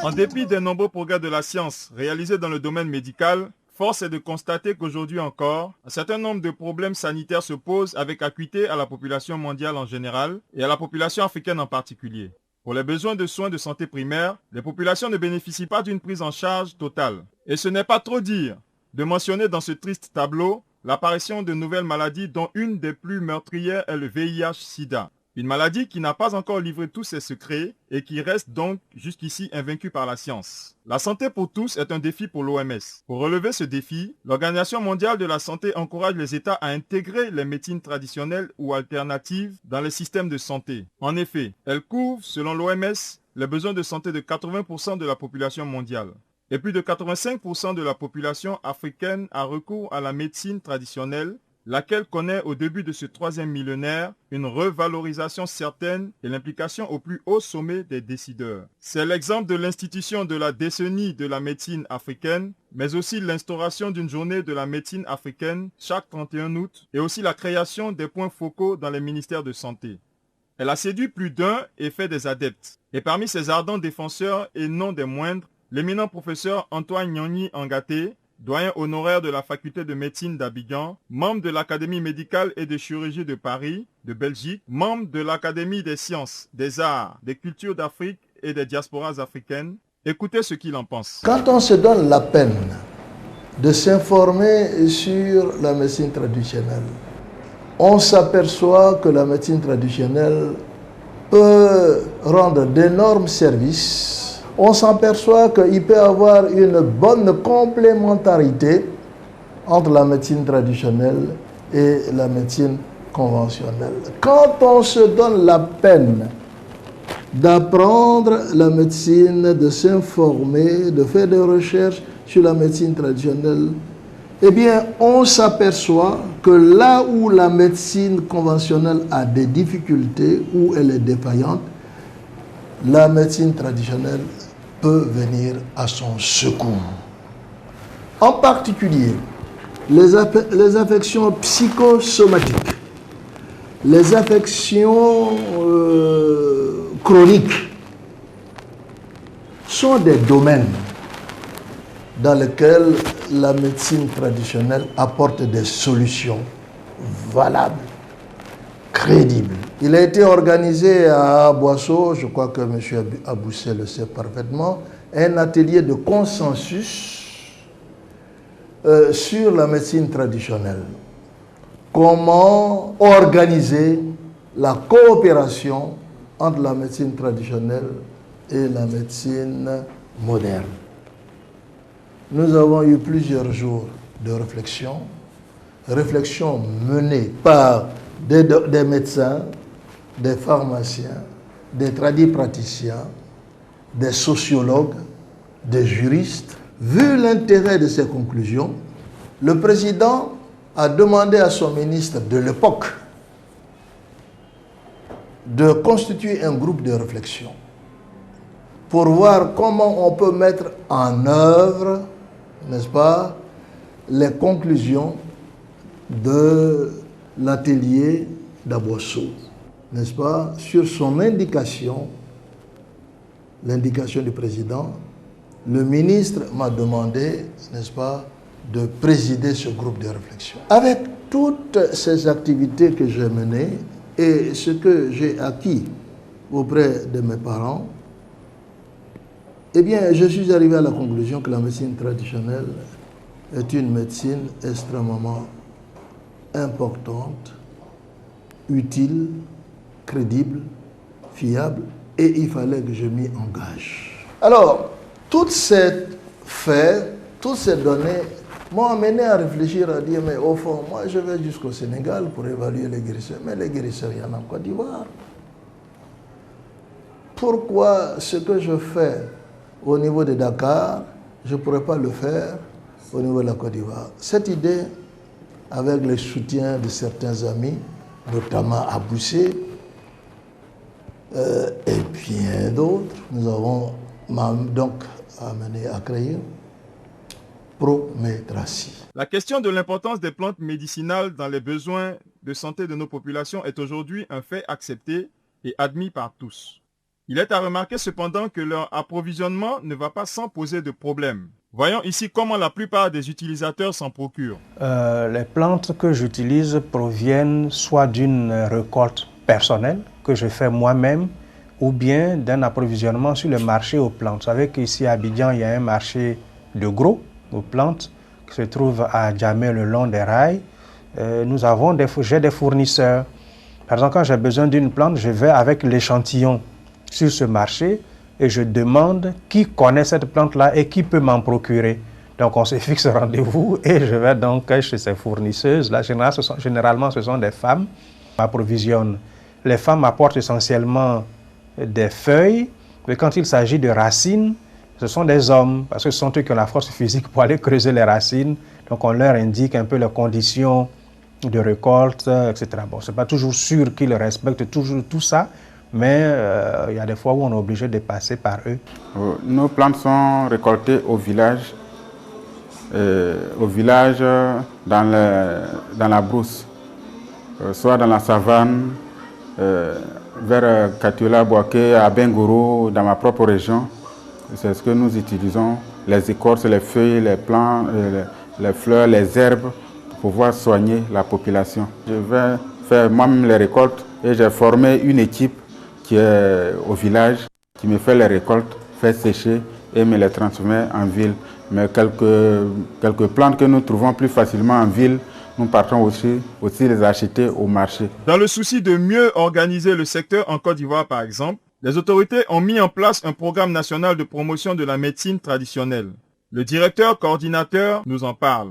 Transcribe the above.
En dépit des nombreux progrès de la science réalisés dans le domaine médical, force est de constater qu'aujourd'hui encore, un certain nombre de problèmes sanitaires se posent avec acuité à la population mondiale en général et à la population africaine en particulier. Pour les besoins de soins de santé primaires, les populations ne bénéficient pas d'une prise en charge totale. Et ce n'est pas trop dire de mentionner dans ce triste tableau l'apparition de nouvelles maladies dont une des plus meurtrières est le VIH-Sida. Une maladie qui n'a pas encore livré tous ses secrets et qui reste donc jusqu'ici invaincue par la science. La santé pour tous est un défi pour l'OMS. Pour relever ce défi, l'Organisation mondiale de la santé encourage les États à intégrer les médecines traditionnelles ou alternatives dans les systèmes de santé. En effet, elles couvrent, selon l'OMS, les besoins de santé de 80% de la population mondiale. Et plus de 85% de la population africaine a recours à la médecine traditionnelle, laquelle connaît au début de ce troisième millénaire une revalorisation certaine et l'implication au plus haut sommet des décideurs. C'est l'exemple de l'institution de la décennie de la médecine africaine, mais aussi l'instauration d'une journée de la médecine africaine chaque 31 août et aussi la création des points focaux dans les ministères de santé. Elle a séduit plus d'un et fait des adeptes. Et parmi ces ardents défenseurs et non des moindres, l'éminent professeur Antoine Nyoni Angaté, doyen honoraire de la faculté de médecine d'Abidjan, membre de l'Académie médicale et de chirurgie de Paris, de Belgique, membre de l'Académie des sciences, des arts, des cultures d'Afrique et des diasporas africaines. Écoutez ce qu'il en pense. Quand on se donne la peine de s'informer sur la médecine traditionnelle, on s'aperçoit que la médecine traditionnelle peut rendre d'énormes services. On s'aperçoit qu'il peut y avoir une bonne complémentarité entre la médecine traditionnelle et la médecine conventionnelle. Quand on se donne la peine d'apprendre la médecine, de s'informer, de faire des recherches sur la médecine traditionnelle, eh bien, on s'aperçoit que là où la médecine conventionnelle a des difficultés, où elle est défaillante, la médecine traditionnelle peut venir à son secours. En particulier, les affections psychosomatiques, les affections chroniques sont des domaines dans lesquels la médecine traditionnelle apporte des solutions valables, crédible. Il a été organisé à Boisseau, je crois que M. Aboussé le sait parfaitement, un atelier de consensus sur la médecine traditionnelle. Comment organiser la coopération entre la médecine traditionnelle et la médecine moderne. Nous avons eu plusieurs jours de réflexion menées par des médecins, des pharmaciens, des tradipraticiens, des sociologues, des juristes. Vu l'intérêt de ces conclusions, le président a demandé à son ministre de l'époque de constituer un groupe de réflexion pour voir comment on peut mettre en œuvre, n'est-ce pas, les conclusions de l'atelier d'Abosso, n'est-ce pas, sur son indication, l'indication du président. Le ministre m'a demandé, n'est-ce pas, de présider ce groupe de réflexion. Avec toutes ces activités que j'ai menées et ce que j'ai acquis auprès de mes parents, eh bien, je suis arrivé à la conclusion que la médecine traditionnelle est une médecine extrêmement importante, utile, crédible, fiable, et il fallait que je m'y engage. Alors, toutes ces faits, toutes ces données m'ont amené à réfléchir, à dire, mais au fond, moi je vais jusqu'au Sénégal pour évaluer les guérisseurs, mais les guérisseurs, il y en a en Côte d'Ivoire. Pourquoi ce que je fais au niveau de Dakar, je ne pourrais pas le faire au niveau de la Côte d'Ivoire? Cette idée, avec le soutien de certains amis, notamment à Boucher, et bien d'autres, nous avons donc amené à créer Prométracie. La question de l'importance des plantes médicinales dans les besoins de santé de nos populations est aujourd'hui un fait accepté et admis par tous. Il est à remarquer cependant que leur approvisionnement ne va pas sans poser de problème. Voyons ici comment la plupart des utilisateurs s'en procurent. Les plantes que j'utilise proviennent soit d'une récolte personnelle que je fais moi-même ou bien d'un approvisionnement sur le marché aux plantes. Vous savez qu'ici à Abidjan, il y a un marché de gros aux plantes qui se trouve à Djamé le long des rails. J'ai des fournisseurs. Par exemple, quand j'ai besoin d'une plante, je vais avec l'échantillon sur ce marché et je demande qui connaît cette plante-là et qui peut m'en procurer. Donc on se fixe rendez-vous et je vais donc chez ces fournisseuses. Là, généralement, ce sont des femmes qui m'approvisionnent. Les femmes apportent essentiellement des feuilles, mais quand il s'agit de racines, ce sont des hommes, parce que ce sont eux qui ont la force physique pour aller creuser les racines. Donc on leur indique un peu les conditions de récolte, etc. Bon, ce n'est pas toujours sûr qu'ils respectent toujours tout ça, mais il y a des fois où on est obligé de passer par eux. Nos plantes sont récoltées au village dans la brousse, soit dans la savane, vers Katiola, Boaké, à Bengourou, dans ma propre région. C'est ce que nous utilisons, les écorces, les feuilles, les plants, les fleurs, les herbes, pour pouvoir soigner la population. Je vais faire moi-même les récoltes et j'ai formé une équipe qui est au village, qui me fait les récoltes, fait sécher et me les transformer en ville. Mais quelques plantes que nous trouvons plus facilement en ville, nous partons aussi les acheter au marché. Dans le souci de mieux organiser le secteur en Côte d'Ivoire par exemple, les autorités ont mis en place un programme national de promotion de la médecine traditionnelle. Le directeur coordinateur nous en parle.